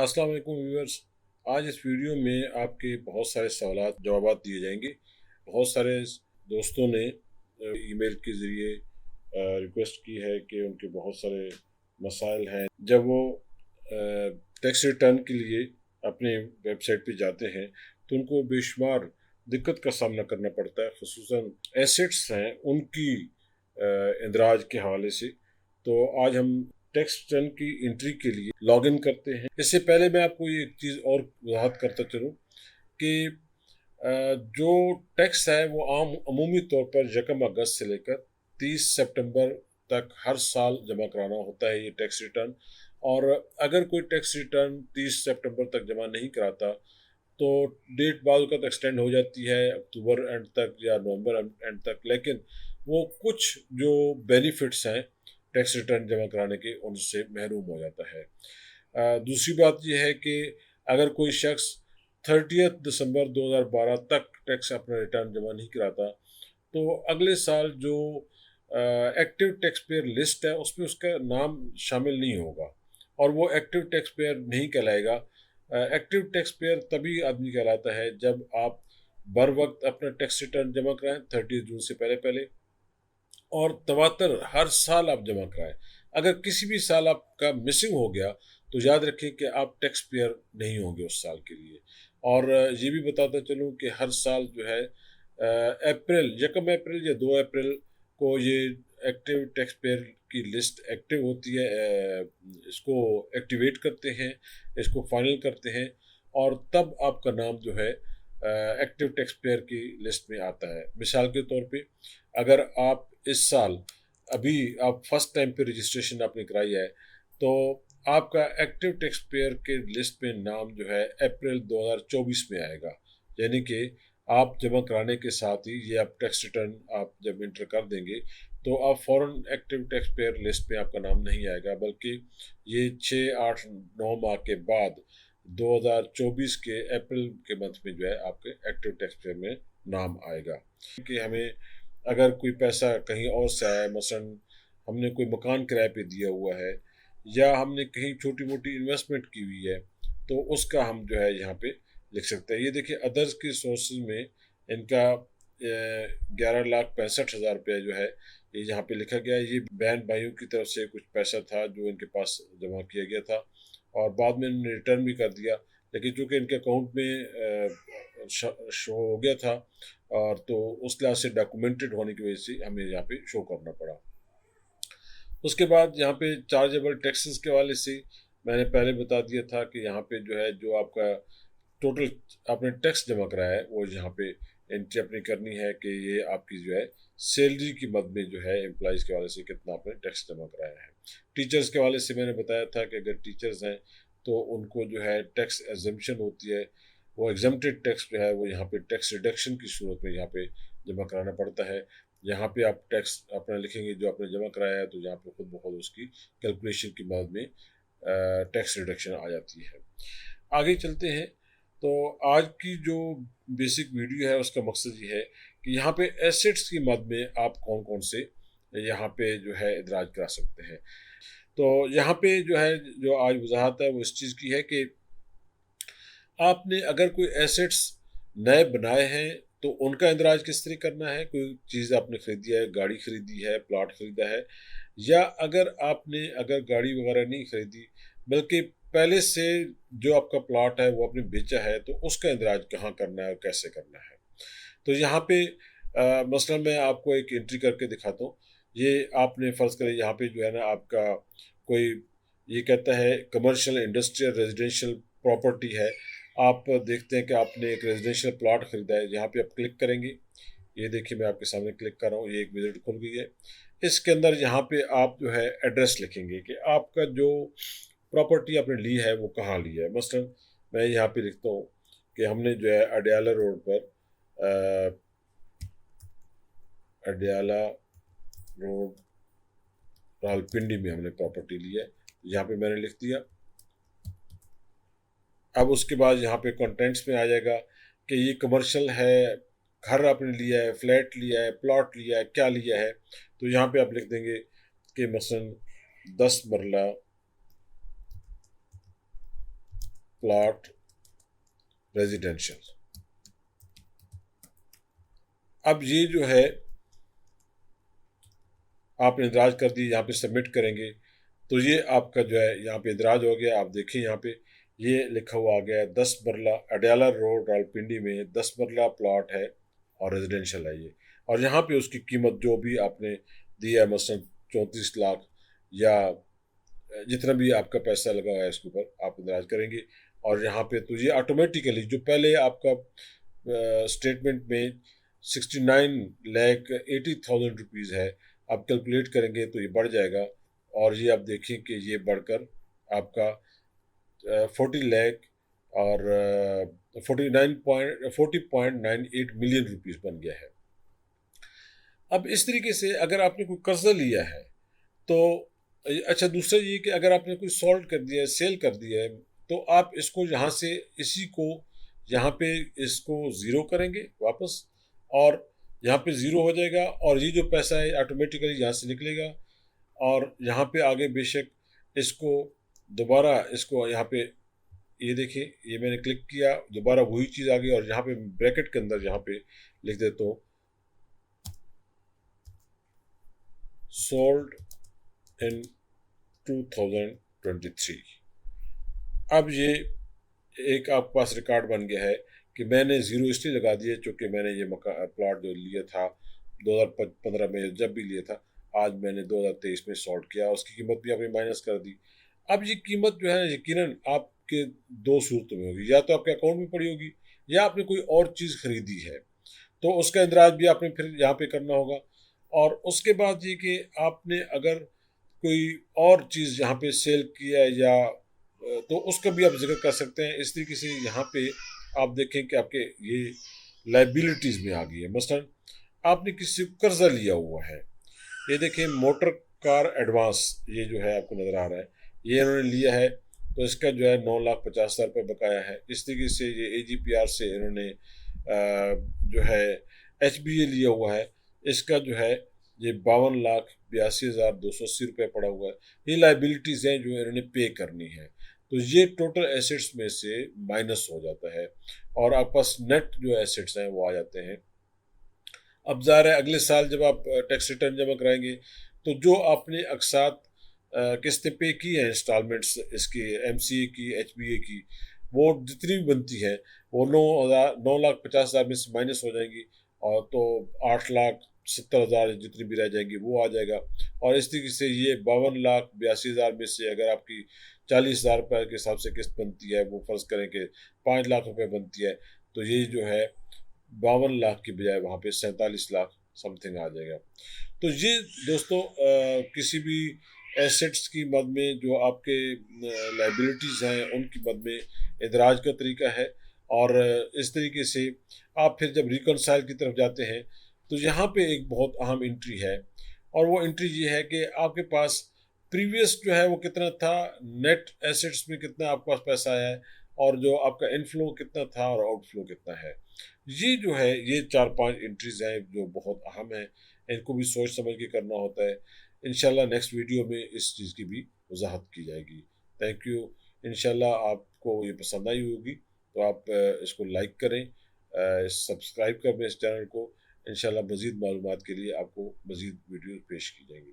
अस्सलाम वालेकुम व्यूअर्स। आज इस वीडियो में आपके बहुत सारे सवालात जवाबात दिए जाएंगे। बहुत सारे दोस्तों ने ईमेल के ज़रिए रिक्वेस्ट की है कि उनके बहुत सारे मसाइल हैं जब वो टैक्स रिटर्न के लिए अपने वेबसाइट पे जाते हैं तो उनको बेशुमार दिक्कत का सामना करना पड़ता है, खुसूसन एसेट्स हैं उनकी इंदराज के हवाले से। तो आज हम टैक्स रिटर्न की एंट्री के लिए लॉग इन करते हैं। इससे पहले मैं आपको ये एक चीज़ और वजाहत करता चलूँ कि जो टैक्स है वो अमूमी तौर पर 1 अगस्त से लेकर 30 सितंबर तक हर साल जमा कराना होता है ये टैक्स रिटर्न। और अगर कोई टैक्स रिटर्न 30 सितंबर तक जमा नहीं कराता तो डेट बाद वक़्त एक्सटेंड हो जाती है अक्टूबर एंड तक या नवंबर एंड तक, लेकिन वो कुछ जो बेनिफिट्स हैं टैक्स रिटर्न जमा कराने के उनसे महरूम हो जाता है। दूसरी बात यह है कि अगर कोई शख्स 30 दिसंबर 2012 तक टैक्स अपना रिटर्न जमा नहीं कराता तो अगले साल जो एक्टिव टैक्स पेयर लिस्ट है उसमें उसका नाम शामिल नहीं होगा और वो एक्टिव टैक्स पेयर नहीं कहलाएगा। एक्टिव टैक्स पेयर तभी आदमी कहलाता है जब आप बर वक्त अपना टैक्स रिटर्न जमा कराएं 30 जून से पहले पहले, और तवातर हर साल आप जमा कराएं। अगर किसी भी साल आपका मिसिंग हो गया तो याद रखें कि आप टैक्स पेयर नहीं होंगे उस साल के लिए। और ये भी बताता चलूँ कि हर साल जो है अप्रैल 1 अप्रैल या 2 अप्रैल को ये एक्टिव टैक्स पेयर की लिस्ट एक्टिव होती है। इसको एक्टिवेट करते हैं, इसको फाइनल करते हैं और तब आपका नाम जो है एक्टिव टैक्स पेयर की लिस्ट में आता है। मिसाल के तौर पे अगर आप इस साल अभी आप फर्स्ट टाइम पे रजिस्ट्रेशन आपने कराई है तो आपका एक्टिव टैक्स पेयर के लिस्ट में नाम जो है अप्रैल 2024 में आएगा। यानी कि आप जमा कराने के साथ ही ये आप टैक्स रिटर्न आप जब इंटर कर देंगे तो आप फ़ौरन एक्टिव टैक्स पेयर लिस्ट में आपका नाम नहीं आएगा, बल्कि ये 6 8 9 माह के बाद 2024 के अप्रैल के मंथ में जो है आपके एक्टिव टैक्स पेयर में नाम आएगा। कि हमें अगर कोई पैसा कहीं और से आया है, मसलन हमने कोई मकान किराए पे दिया हुआ है या हमने कहीं छोटी मोटी इन्वेस्टमेंट की हुई है तो उसका हम जो है यहाँ पे लिख सकते हैं। ये देखिए अदर्स की सोर्सेज में इनका 11,65,हजार रुपया जो है ये यहाँ पे लिखा गया है। ये बहन भाइयों की तरफ से कुछ पैसा था जो इनके पास जमा किया गया था और बाद में इन्होंने रिटर्न भी कर दिया, लेकिन चूंकि इनके अकाउंट में शो हो गया था और तो उस लिहाज से डॉक्यूमेंटेड होने की वजह से हमें यहाँ पे शो करना पड़ा। उसके बाद यहाँ पे चार्जेबल टैक्सेस के हवाले से मैंने पहले बता दिया था कि यहाँ पे जो है जो आपका टोटल आपने टैक्स जमा कराया है वो यहाँ पे एंट्री अपनी करनी है कि ये आपकी जो है सैलरी की मद में जो है एम्प्लॉयज़ के हवाले से कितना आपने टैक्स जमा कराया है। टीचर्स के हवाले से मैंने बताया था कि अगर टीचर्स हैं तो उनको जो है टैक्स एग्जम्पशन होती है, वो एग्जम्प्टेड टैक्स जो है वो यहाँ पे टैक्स रिडक्शन की सूरत में यहाँ पे जमा कराना पड़ता है। यहाँ पे आप टैक्स अपना लिखेंगे जो आपने जमा कराया है तो यहाँ पे खुद ब खुद उसकी कैलकुलेशन की मदद में टैक्स रिडक्शन आ जाती है। आगे चलते हैं। तो आज की जो बेसिक वीडियो है उसका मकसद ये है कि यहाँ पे एसेट्स की मद में आप कौन कौन से यहाँ पे जो है इदराज करा सकते हैं। तो यहाँ पे जो है जो आज वजाहत है वो इस चीज़ की है कि आपने अगर कोई एसेट्स नए बनाए हैं तो उनका इंदराज किस तरह करना है। कोई चीज़ आपने खरीदी है, गाड़ी खरीदी है, प्लॉट खरीदा है, या अगर आपने अगर गाड़ी वगैरह नहीं खरीदी बल्कि पहले से जो आपका प्लॉट है वो आपने बेचा है तो उसका इंदराज कहाँ करना है और कैसे करना है। तो यहाँ पे मसलन मैं आपको एक एंट्री करके दिखाता हूँ। ये आपने फ़र्ज़ करें यहाँ पे जो है ना आपका कोई ये कहता है कमर्शियल इंडस्ट्रियल रेजिडेंशियल प्रॉपर्टी है। आप देखते हैं कि आपने एक रेजिडेंशियल प्लॉट ख़रीदा है, यहाँ पे आप क्लिक करेंगे। ये देखिए मैं आपके सामने क्लिक कर रहा हूँ, ये एक विजिट खुल गई है। इसके अंदर यहाँ पे आप जो है एड्रेस लिखेंगे कि आपका जो प्रॉपर्टी आपने ली है वो कहाँ ली है। मसलन मैं यहाँ पे लिखता हूँ कि हमने जो है अडयाला रोड पर अडयाला रोड रावलपिंडी में हमने प्रॉपर्टी ली है, यहाँ पे मैंने लिख दिया। अब उसके बाद यहाँ पे कंटेंट्स में आ जाएगा कि ये कमर्शियल है, घर आपने लिया है, फ्लैट लिया है, प्लॉट लिया है, क्या लिया है। तो यहाँ पे आप लिख देंगे कि मसलन 10 मरला प्लॉट रेजिडेंशियल। अब ये जो है आपने इंदराज कर दी, यहाँ पे सबमिट करेंगे तो ये आपका जो है यहाँ पे इंदराज हो गया। आप देखिए यहाँ पे ये लिखा हुआ आ गया है 10 मरला अडयाला रोड रावलपिंडी में 10 मरला प्लॉट है और रेजिडेंशियल है ये। और यहाँ पे उसकी कीमत जो भी आपने दी है मसलन 34 लाख या जितना भी आपका पैसा लगा हुआ है इसके ऊपर आप इंदराज करेंगे। और यहाँ पे तो ये ऑटोमेटिकली जो पहले आपका स्टेटमेंट में 69,80,000 रुपीज़ है, आप कैलकुलेट करेंगे तो ये बढ़ जाएगा। और ये आप देखें कि ये बढ़कर आपका 40 लाख और 40.98 मिलियन रुपीज़ बन गया है। अब इस तरीके से अगर आपने कोई कर्जा लिया है तो अच्छा, दूसरा ये कि अगर आपने कोई सॉल्व कर दिया है, सेल कर दिया है, तो आप इसको यहाँ से इसी को यहाँ पे इसको ज़ीरो करेंगे वापस, और यहाँ पे ज़ीरो हो जाएगा और ये जो पैसा है ऑटोमेटिकली यहाँ से निकलेगा। और यहाँ पे आगे बेशक इसको दोबारा इसको यहाँ पे ये देखिए, ये मैंने क्लिक किया, दोबारा वही चीज़ आ गई और यहाँ पे ब्रैकेट के अंदर यहाँ पे लिख देता हूँ सोल्ड इन 2023। अब ये एक आपके पास रिकॉर्ड बन गया है कि मैंने ज़ीरो इसलिए लगा दिया चूँकि मैंने ये प्लॉट जो लिया था 2015 में जब भी लिया था, आज मैंने 2023 में सॉल्व किया, उसकी कीमत भी आपने माइनस कर दी। अब ये कीमत जो है यकीनन आपके दो सूरतों में होगी, या तो आपके अकाउंट में पड़ी होगी या आपने कोई और चीज़ खरीदी है तो उसका इंदराज भी आपने फिर यहाँ पे करना होगा। और उसके बाद ये कि आपने अगर कोई और चीज़ यहाँ पे सेल किया है या तो उसका भी आप जिक्र कर सकते हैं। इस तरीके से यहाँ पे आप देखें कि आपके ये लाइबिलिटीज़ में आ गई है। मसलन आपने किसी को कर्जा लिया हुआ है, ये देखें मोटर कार एडवांस, ये जो है आपको नज़र आ रहा है, ये इन्होंने लिया है तो इसका जो है 9,50,000 रुपये बकाया है। इस तरीके से ये AGPR से इन्होंने जो है HBA लिया हुआ है, इसका जो है ये 52,82,280 रुपये पड़ा हुआ है। ये लाइबिलिटीज़ हैं जो इन्होंने पे करनी है, तो ये टोटल एसेट्स में से माइनस हो जाता है और आपके पास नेट जो एसेट्स हैं वो आ जाते हैं। अब ज़ाहिर है अगले साल जब आप टैक्स रिटर्न जमा कराएंगे तो जो आपने अकसात किस्तें पे की हैं, इंस्टॉलमेंट्स इसकी MCA की HBA की, वो जितनी भी बनती हैं वो 9,50,000 में से माइनस हो जाएंगी और तो 8,70,000 जितनी भी रह जाएंगी वो आ जाएगा। और इस तरीके से ये 52,82,000 में से अगर आपकी 40,000 रुपये के हिसाब से किस्त बनती है, वो फ़र्ज़ करें कि 5 लाख रुपये बनती है, तो ये जो है 52 लाख की बजाय वहाँ पे 47 लाख समथिंग आ जाएगा। तो ये दोस्तों किसी भी एसेट्स की मद में जो आपके लाइबिलिटीज़ हैं उनकी मद में इदराज का तरीका है। और इस तरीके से आप फिर जब रिकनसाइल की तरफ जाते हैं तो यहाँ पे एक बहुत अहम एंट्री है, और वो एंट्री ये है कि आपके पास प्रीवियस जो है वो कितना था, नेट एसेट्स में कितना आपके पास पैसा है और जो आपका इनफ्लो कितना था और आउटफ्लो कितना है। ये जो है ये 4-5 एंट्रीज हैं जो बहुत अहम है, इनको भी सोच समझ के करना होता है। इंशाल्लाह नेक्स्ट वीडियो में इस चीज़ की भी वजाहत की जाएगी। Thank you. इंशाल्लाह आपको ये पसंद आई होगी तो आप इसको लाइक करें, सब्सक्राइब करें इस चैनल को। इंशाल्लाह मज़ीद मालूमात के लिए आपको मज़ीद वीडियो पेश की जाएंगी।